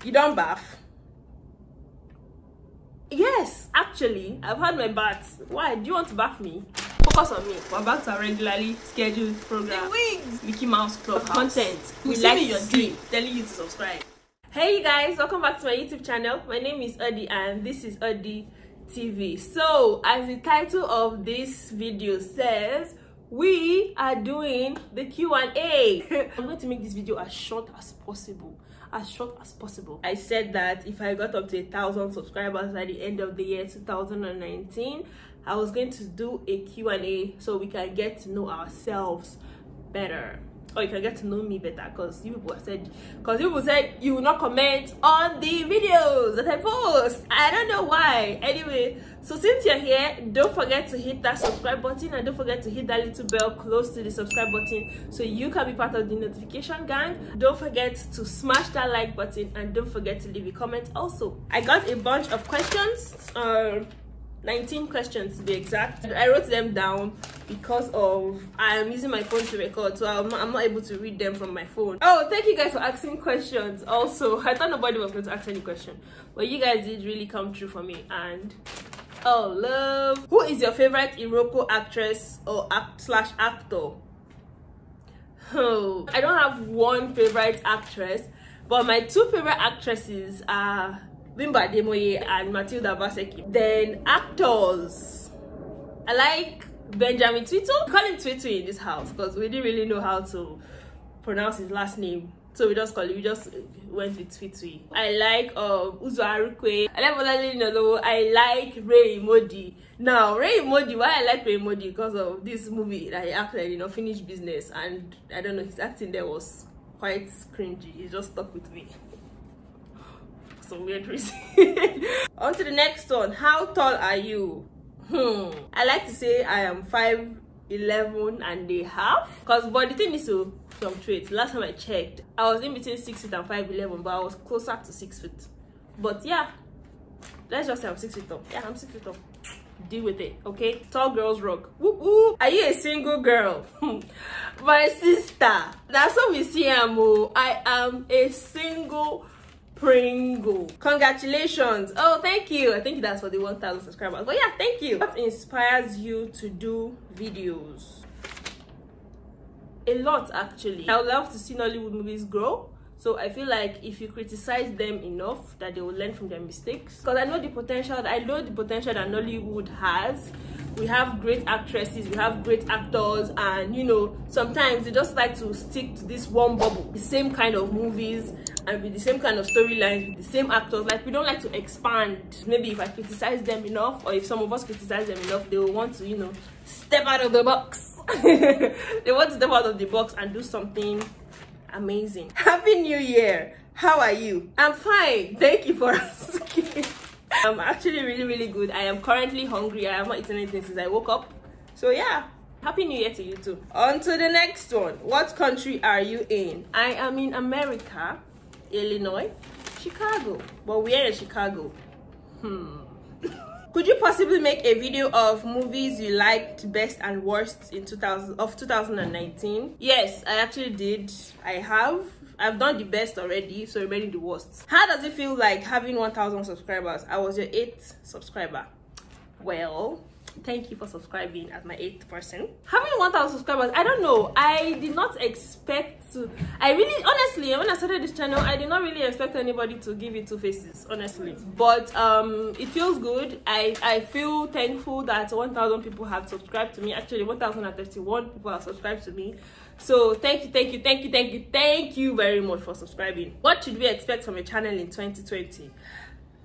You don't bath? Yes, actually, I've had my baths. Why? Do you want to bath me? Focus on me. We're back to our regularly scheduled program. Mickey Mouse Club content. We like your dream. Telling you to subscribe. Hey you guys, welcome back to my YouTube channel. My name is Odi and this is Odi TV. So, as the title of this video says, we are doing the Q&A. I'm going to make this video as short as possible. I said that if I got up to 1,000 subscribers at the end of the year 2019, I was going to do a Q&A so we can get to know ourselves better, or you can get to know me better, because people said you will not comment on the videos that I post. I don't know why. Anyway, so since you're here, don't forget to hit that subscribe button and don't forget to hit that little bell close to the subscribe button so you can be part of the notification gang. Don't forget to smash that like button and don't forget to leave a comment also. I got a bunch of questions, 19 questions to be exact. I wrote them down because of I am using my phone to record, so I'm not able to read them from my phone. Oh, thank you guys for asking questions. Also, I thought nobody was going to ask any question, but you guys did really come true for me. And oh, love. Who is your favorite Iroko actress or actor? Oh, I don't have one favorite actress, but my two favorite actresses are Bimba Ademoye and Matilda Vaseki. Then actors, I like Benjamin Twito. We call him Twito in this house because we didn't really know how to pronounce his last name, so we just went with Twito. I like Uzo Arukwe. I like Boladele Nolowo. I like Ray Modi. Now Ray Modi, why I like Ray Modi? Because of this movie that he acted in, Unfinished Business, and I don't know, his acting there was quite cringy. It just stuck with me. Some weird reason. On to the next one. How tall are you? I like to say I am 5'11" and a half, because but the thing is to fluctuate. Last time I checked, I was in between 6 feet and 5'11", but I was closer to 6 feet. But yeah, let's just say I'm 6 feet up. Yeah, I'm 6 feet up. Deal with it, okay? Tall girls rock. Whoop, whoop. Are you a single girl? My sister, that's what we see. I am a single Pringle. Congratulations. Oh, thank you. I think that's for the 1,000 subscribers, but yeah, thank you. What inspires you to do videos? A lot, actually. I would love to see Nollywood movies grow, so I feel like if you criticize them enough, that they will learn from their mistakes, because I know the potential that Nollywood has. We have great actresses, we have great actors, and you know, sometimes they just like to stick to this one bubble, the same kind of movies and with the same kind of storylines, with the same actors. Like, we don't like to expand. Maybe if I criticize them enough, or if some of us criticize them enough, they will want to, you know, step out of the box. They want to step out of the box and do something amazing. Happy New Year. How are you? I'm fine. Thank you for asking. I'm actually really good. I am currently hungry. I have not eaten anything since I woke up. So yeah, Happy New Year to you too. On to the next one. What country are you in? I am in America, Illinois, Chicago. But where is Chicago? Could you possibly make a video of movies you liked best and worst in 2019? Yes, I actually did. I've done the best already, so remaining the worst. How does it feel like having 1,000 subscribers? I was your 8th subscriber. Well, thank you for subscribing as my 8th person. Having 1,000 subscribers, I don't know. I did not expect to. Honestly, when I started this channel, I did not really expect anybody to give it 2 faces, honestly. But it feels good. I feel thankful that 1,000 people have subscribed to me. Actually, 1,031 people have subscribed to me. So thank you very much for subscribing. What should we expect from a channel in 2020?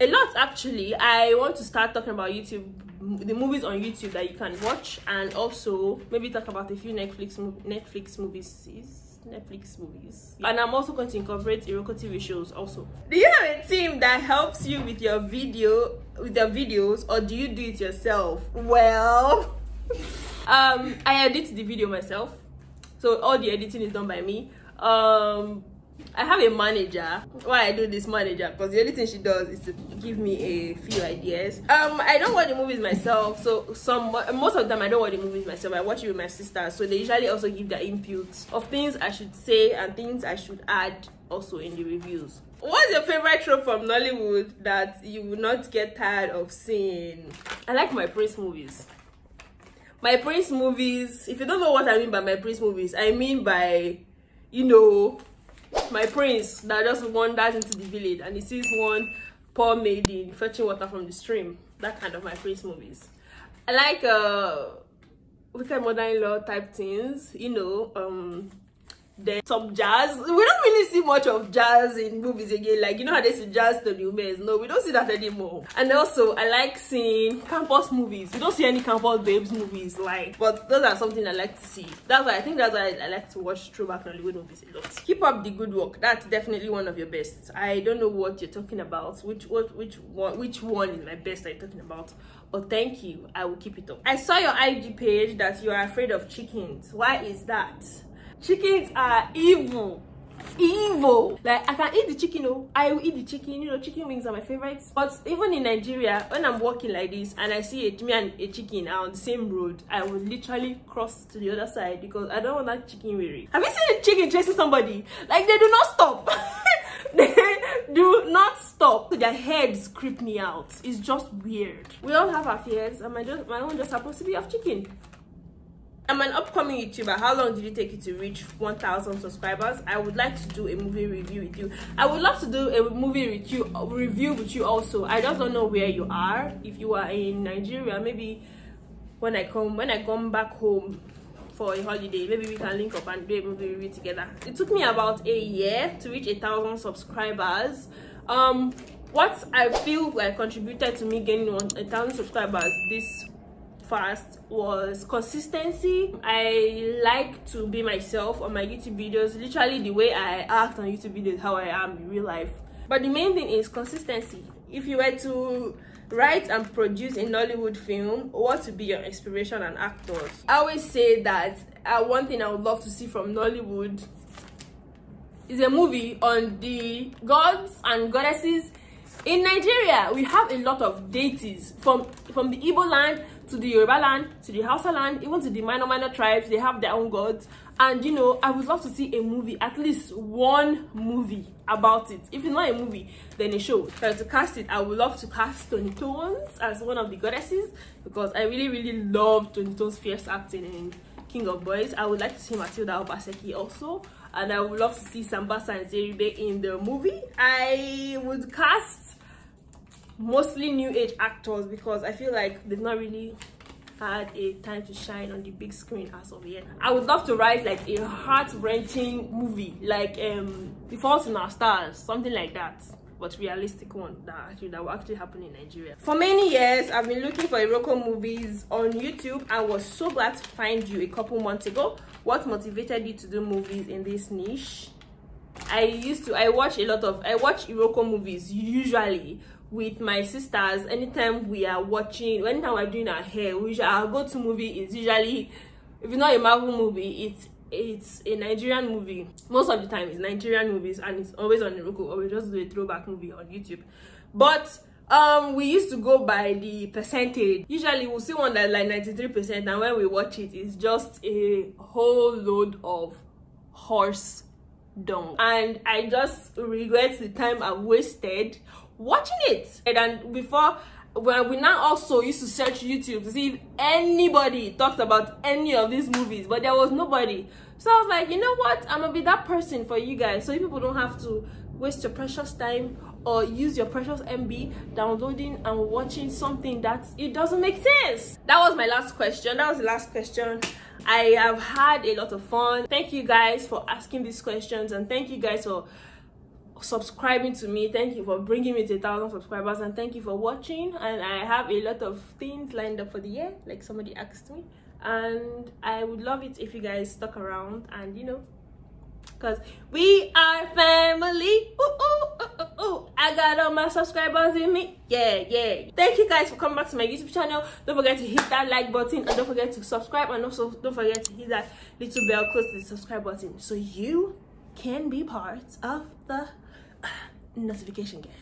A lot, actually. I want to start talking about YouTube, the movies on YouTube that you can watch, and also maybe talk about a few Netflix movies. And I'm also going to incorporate Iroko TV shows also. Do you have a team that helps you with your videos, or do you do it yourself? Well, I edit the video myself, so all the editing is done by me. I have a manager. Why I do this manager? Because the only thing she does is to give me a few ideas. I don't watch the movies myself, so most of the time I don't watch the movies myself. I watch it with my sister, so they usually also give their input of things I should say and things I should add also in the reviews. What's your favorite trope from Nollywood that you will not get tired of seeing? I like my Prince movies. My Prince movies, if you don't know what I mean by my Prince movies, I mean by, you know, my prince that just wanders into the village and he sees one poor maiden fetching water from the stream. That kind of my Prince movies. I like wicked mother-in-law type things, you know. Then some jazz. We don't really see much of jazz in movies again. Like, you know how they see jazz to the Umez? No, we don't see that anymore. And also, I like seeing campus movies. We don't see any campus babes movies, like, but those are something I like to see. That's why I like to watch throwback Nollywood movies a lot. Keep up the good work. That's definitely one of your best. I don't know what you're talking about. Which one is my best that you're talking about? But thank you. I will keep it up. I saw your IG page that you are afraid of chickens. Why is that? Chickens are evil. Like, I can eat the chicken. Oh, I will eat the chicken. You know, chicken wings are my favorites. But even in Nigeria, when I'm walking like this and I see me and a chicken are on the same road, I will literally cross to the other side because I don't want that chicken weary. Have you seen a chicken chasing somebody? Like, they do not stop. They do not stop. Their heads creep me out. It's just weird. We all have our fears, and my own just happens to be of chicken. I'm an upcoming YouTuber. How long did it take you to reach 1,000 subscribers? I would like to do a movie review with you. I would love to do a movie review with you also. I just don't know where you are. If you are in Nigeria, maybe when I come back home for a holiday, maybe we can link up and do a movie review together. It took me about a year to reach 1,000 subscribers. What I feel like contributed to me gaining 1,000 subscribers this fast was consistency. I like to be myself on my YouTube videos, literally the way I act on YouTube videos, how I am in real life. But the main thing is consistency. If you were to write and produce a Nollywood film, what would be your inspiration and actors? I always say that one thing I would love to see from Nollywood is a movie on the gods and goddesses. In Nigeria, we have a lot of deities from the Igbo land to the Yoruba land to the Hausa land, even to the minor tribes. They have their own gods, and you know, I would love to see a movie, at least one movie about it. If it's not a movie, then a show. So to cast it, I would love to cast Tony Tones as one of the goddesses because I really love Tony Tones' fierce acting in King of Boys. I would like to see Matilda Obaseki also, and I would love to see Sambasa and Zeribe in the movie. I would cast mostly new age actors because I feel like they've not really had a time to shine on the big screen as of yet. I would love to write like a heart-wrenching movie, like The Fault in Our Stars, something like that, but realistic one that will actually happen in Nigeria. For many years, I've been looking for Iroko movies on YouTube. I was so glad to find you a couple months ago. What motivated you to do movies in this niche? I watch Iroko movies usually with my sisters. Anytime we're doing our hair, our go-to movie is usually, if it's not a Marvel movie, it's a Nigerian movie. Most of the time it's Nigerian movies, and it's always on Iroko, or we just do a throwback movie on YouTube. But we used to go by the percentage. Usually we'll see one that's like 93%, and when we watch it, it's just a whole load of horse dung, and I just regret the time I wasted watching it. And before, when we now also used to search YouTube to see if anybody talked about any of these movies, but there was nobody. So I was like, you know what, I'm gonna be that person for you guys, so you people don't have to waste your precious time or use your precious MB downloading and watching something that it doesn't make sense. That was my last question. That was the last question. I have had a lot of fun. Thank you guys for asking these questions, and thank you guys for subscribing to me. Thank you for bringing me to 1,000 subscribers, and thank you for watching. And I have a lot of things lined up for the year, like somebody asked me, and I would love it if you guys stuck around, and you know, because we are family. I got all my subscribers in me. Yeah. Thank you guys for coming back to my YouTube channel. Don't forget to hit that like button, and don't forget to subscribe, and also don't forget to hit that little bell close to the subscribe button so you can be part of the notification gang.